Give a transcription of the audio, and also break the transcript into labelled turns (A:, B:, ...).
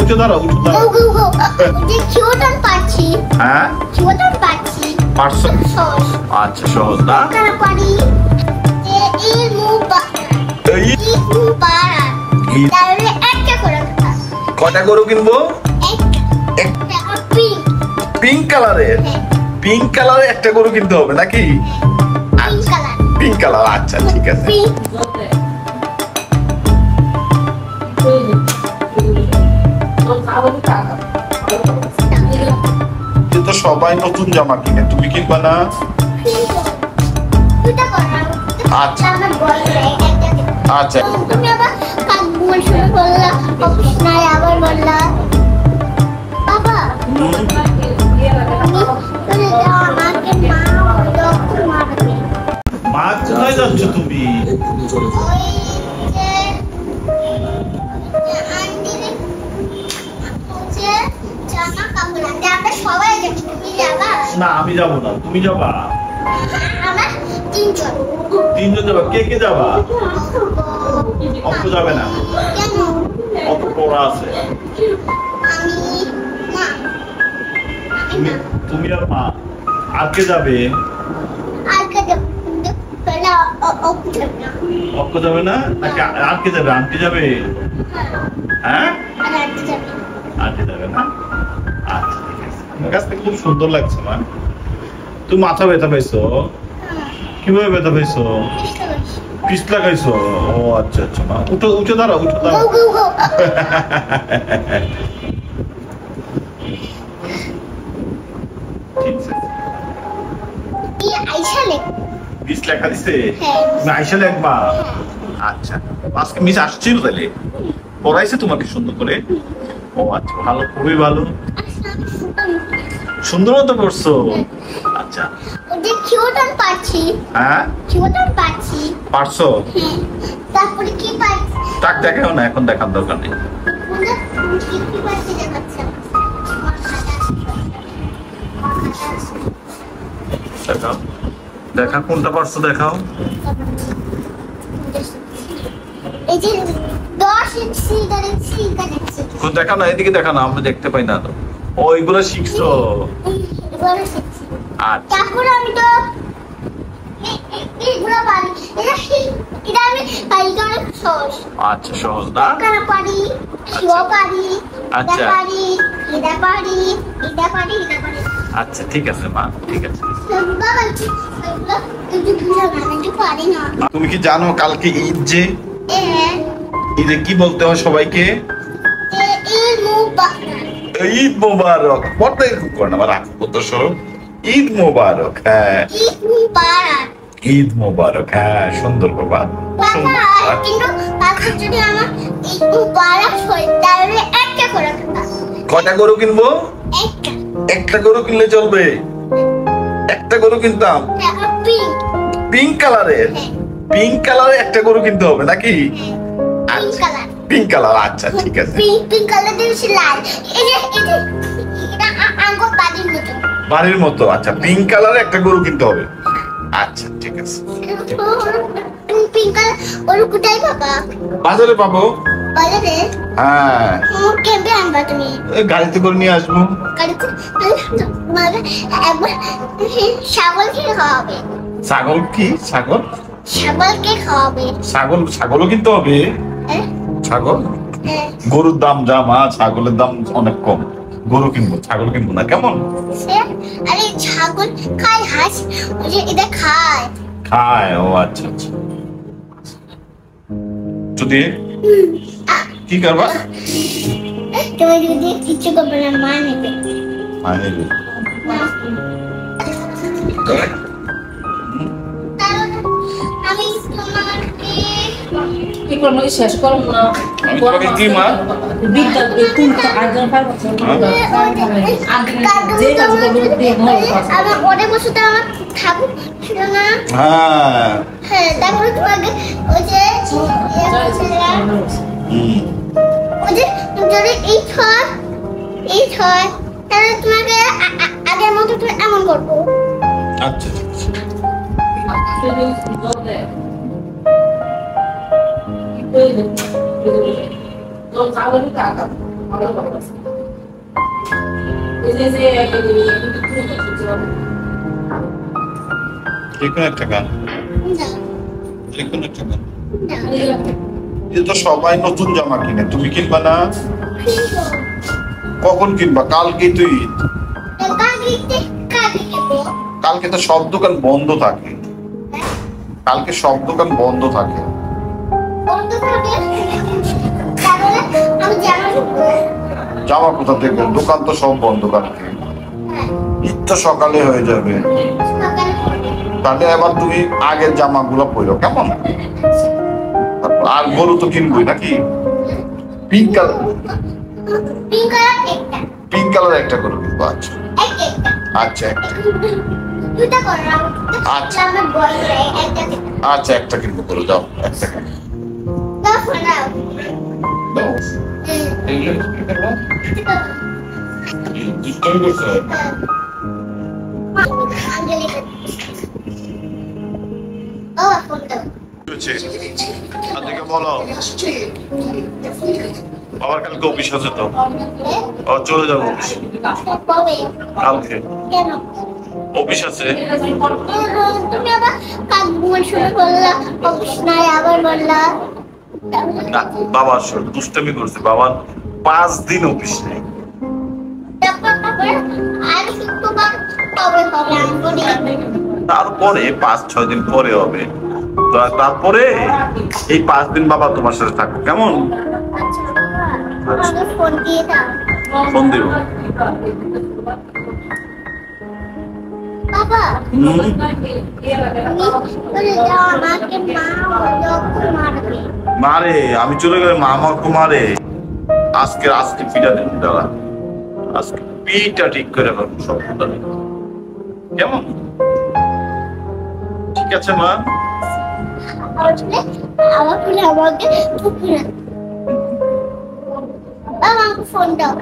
A: উঠে দাঁড়াও, উঠে দাঁড়াও।
B: যে কিউটন পাচ্ছি।
A: হ্যাঁ
B: কিউটন পাচ্ছি।
A: পারছো?
B: সহজ।
A: আচ্ছা সহজ না?
B: কারা পারি যে এই মুবারা তাহলে একটা করে
A: কয়টা গরু কিনবো?
B: একটা পিঙ্ক
A: পিঙ্ক কালারের? পিঙ্ক কালারের একটা গরু কিনতে হবে নাকি?
B: Pink colour.
A: পিঙ্ক কালার, আচ্ছা ঠিক আছে। কিন্তু সবাই নতুন জামা কিনে, তুমি কিনবা না? আচ্ছা আচ্ছা
B: তুমি আবার কাজ বলছো বললা অফিস নাই আবার বললা বাবা আমাকে মারবে।
A: মা কোথায় যাচ্ছ তুমি? না আমি যাবো না, তুমি যাবা? তিনজন যাবা? কে কে যাবা? অঙ্ক যাবে না, অত পড়া আছে। তুমি আর মা। আর কে যাবে? অঙ্ক যাবে না নাকি আর কে যাবে? আন্টি যাবে? হ্যাঁ আন্টি যাবে না? আচ্ছা ঠিক আছে। আমার কাছ থেকে খুব সুন্দর লাগছে মা। তুমি মাথা ব্যথা পাইছো? কিভাবে ব্যথা পাইছো? পিছলা খাইছো? ও আচ্ছা আচ্ছা মা, উঠে উঠে দাঁড়াও, উঠে দাঁড়াও। ঠিক আছে। মিস লেখা দিছে? আইসা লেখবা? আচ্ছা আজকে মিস আসছিল তাহলে? পড়াইছে তোমাকে সুন্দর করে? ও আচ্ছা ভালো, খুবই ভালো, সুন্দর মতো করছো। আচ্ছা হ্যাঁ পারছো?
B: তারপরে কি পাচ্ছি?
A: টাক দেখাও না, এখন দেখার দরকার নেই। দেখাও, দেখা কোনটা পারছো দেখাও।
B: এই যে 10 ইঞ্চি কানেক্টছি।
A: কোন দেখাও না, এদিকে দেখাও না, আমরা দেখতে পাই না তো। ও এগুলো শিখছো?
B: এগুলো শিখছি।
A: আচ্ছা
B: তারপরে আমি তো এগুলো পারি। এটা আমি পারি অনেক সহজ।
A: আচ্ছা সহজ না?
B: কারা পারি, কিও পারি,
A: আচ্ছা
B: এটা পারি, এটা পারি, এটা পারি।
A: আচ্ছা ঠিক আছে মা, ঠিক আছে।
B: বাবা আমি পারি না।
A: তুমি কি জানো কালকে ঈদ যে? ঈদে কি বলতে হয় সবাইকে? ঈদ মোবারক। পড়তে খুব করে না, রাখবো তো সব। ঈদ মোবারক। হ্যাঁ ঈদ মোবারক। হ্যাঁ সুন্দর বাবা। কয়টা গরু কিনবো? একটা গরু কিনলে চলবে? একটা গরু কিনতাম পিঙ্ক কালারের? পিঙ্ক কালারের একটা গরু কিনতে হবে নাকি? পিঙ্ক কালার, আচ্ছা ঠিক আছে। বাড়ির মতো? আচ্ছা পিঙ্ক কালারের একটা গরু কিনতে হবে। আচ্ছা ঠিক আছে। বাজারে পাবো? হ্যাঁ গাড়িতে করে নিয়ে আসবো। ছাগল কি? ছাগল?
B: ছাগলকে খাওয়াবে।
A: ছাগল? ছাগলও কিনতে হবে? ছাগল? গরুর দাম যা মা, ছাগলের দাম অনেক কম। গরু কিনবো, ছাগল কিনবো না, কেমন?
B: আরে ছাগল খায়, হাঁস এটা খায়।
A: খায়? ও আচ্ছা আচ্ছা। যদি কি করবা?
B: তুমি যদি কিছু করবে না, মা নেবে।
A: মা নেবে?
B: আমি তোমাকে
C: কি করবো? শেষ করবো না।
A: কি মা?
B: আমার অনেক বছর তো আমার ঠাকুর ছিল না। হ্যাঁ তারপরে তোমাকে ওই যে যদি এই ছয় তাহলে তোমাকে আগের মতো এমন করবো।
A: আচ্ছা ঠিক আছে। যেকোনো একটা গান,
B: না
A: যেকোনো একটা গান।
B: না
A: এই তো সবাই নতুন জামা কিনে, তুমি কিনবা না?
B: কিনবো
A: কখন কিনবা? কালকেই তো ঈদ।
B: কাকে দেবো
A: কালকে তো সব দোকান বন্ধ থাকে, কালকে সব দোকান বন্ধ থাকে।
B: বন্ধ থাকে তাহলে আমি জামা কিনবো
A: জামা কোথা থেকে? দোকান তো সব বন্ধ কালকে।
B: হ্যাঁ
A: ঈদ তো সকালে হয়ে যাবে,
B: সকালে পড়বো
A: তাহলে এবার তুমি আগের জামাগুলো পরো কেমন? তারপর আর গরু তো কিনবই নাকি? পিঙ্ক কালার,
B: পিঙ্ক কালার একটা
A: পিঙ্ক কালার একটা গরু কিনবো। আচ্ছা
B: একটা
A: আচ্ছা একটা,
B: দুটা করো
A: আচ্ছা।
B: আমার বড় একটা
A: আচ্ছা একটা কিনবো, গরু দাও একটা কিনবো।
B: দাও ফোনাও
A: দাও। এইগুলো কি করবো? দুষ্টামি করছো?
B: ও ফোন দাও
A: হয়েছে? আজকে বলো, বাবার কালকে অফিস আছে তো, ও চলে যাবো অফিস
B: কবে
A: কালকে,
B: কেন
A: অফিস আছে।
B: তুমি আবার কাজ ঘুম শুরু করলা অফিস নাই আবার বললা
A: না বাবা দুষ্টামি করছে, বাবার 5 দিন অফিস নেই।
B: তারপর আর শুক্রবার কবে হবে আমি বলি
A: তারপরে 5-6 দিন পরে হবে। তো তারপরে এই 5 দিন বাবা তোমার সাথে থাকবে কেমন?
B: আমাকে ফোন দিয়ে দাও
A: ফোন দিব।
B: বাবা
A: হুম,
B: বলে দাও আমাকে মা যখন মারবে
A: মারে আমি চলে গেলে মা আমাকে মারে। আজকে আজকে পিঠা দেন দাদা, আজকে পিঠা ঠিক করে পাবো সব কেমন? ঠিক আছে মা।
B: আসলে আমার ফোনে আমাকে ঠুকরে বাবা আমাকে ফোন দাও